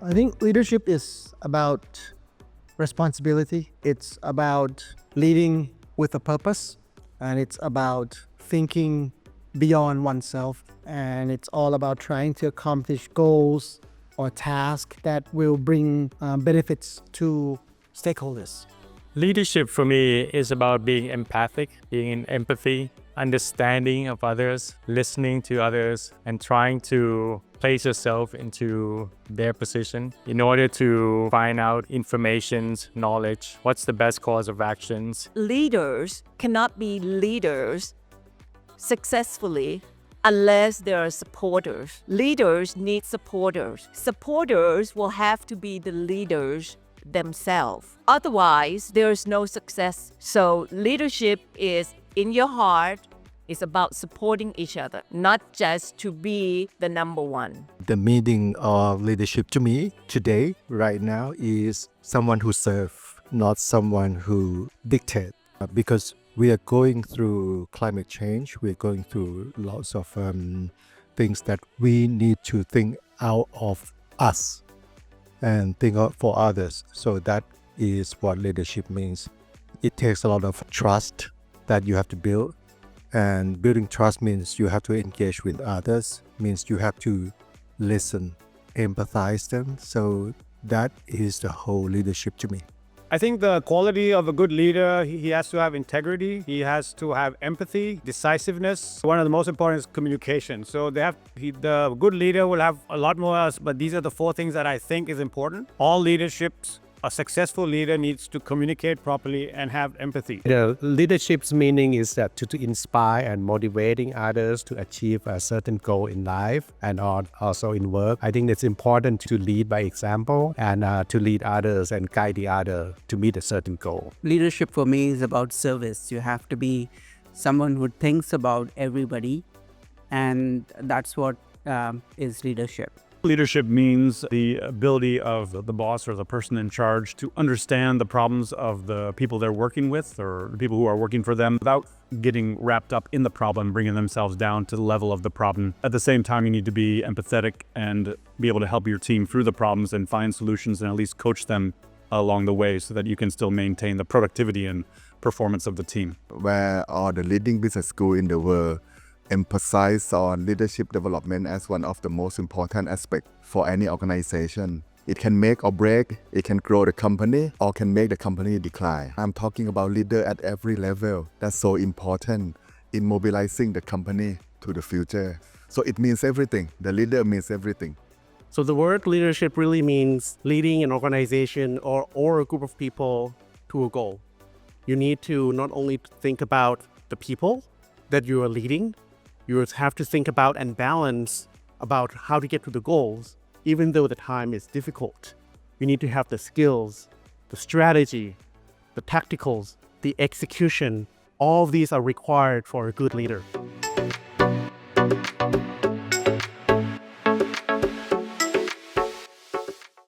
I think leadership is about responsibility. It's about leading with a purpose, and it's about thinking beyond oneself. And it's all about trying to accomplish goals or tasks that will bring benefits to stakeholders. Leadership for me is about being empathic, being in empathy, understanding of others, listening to others, and trying to place yourself into their position in order to find out information, knowledge, what's the best course of actions. Leaders cannot be leaders successfully unless there are supporters. Leaders need supporters. Supporters will have to be the leaders themselves. Otherwise, there's no success. So leadership is in your heart. It's about supporting each other, not just to be the number one. The meaning of leadership to me today, right now, is someone who serves, not someone who dictates. Because we are going through climate change, we're going through lots of things that we need to think out of us and think out for others. So that is what leadership means. It takes a lot of trust that you have to build. And building trust means you have to engage with others, means you have to listen, empathize them. So that is the whole leadership to me. I think the quality of a good leader, he has to have integrity, he has to have empathy, decisiveness. One of the most important is communication. So the good leader will have a lot more else, but these are the 4 things that I think is important. All leaderships, a successful leader needs to communicate properly and have empathy. The leadership's meaning is that to inspire and motivating others to achieve a certain goal in life and also in work. I think it's important to lead by example and to lead others and guide the other to meet a certain goal. Leadership for me is about service. You have to be someone who thinks about everybody, and that's what is leadership. Leadership means the ability of the boss or the person in charge to understand the problems of the people they're working with or the people who are working for them without getting wrapped up in the problem, bringing themselves down to the level of the problem. At the same time, you need to be empathetic and be able to help your team through the problems and find solutions and at least coach them along the way so that you can still maintain the productivity and performance of the team. Where all the leading business schools in the world emphasize on leadership development as one of the most important aspects for any organization. It can make or break, it can grow the company or can make the company decline. I'm talking about leader at every level. That's so important in mobilizing the company to the future. So it means everything. The leader means everything. So the word leadership really means leading an organization or a group of people to a goal. You need to not only think about the people that you are leading, you have to think about and balance about how to get to the goals, even though the time is difficult. You need to have the skills, the strategy, the tacticals, the execution. All of these are required for a good leader.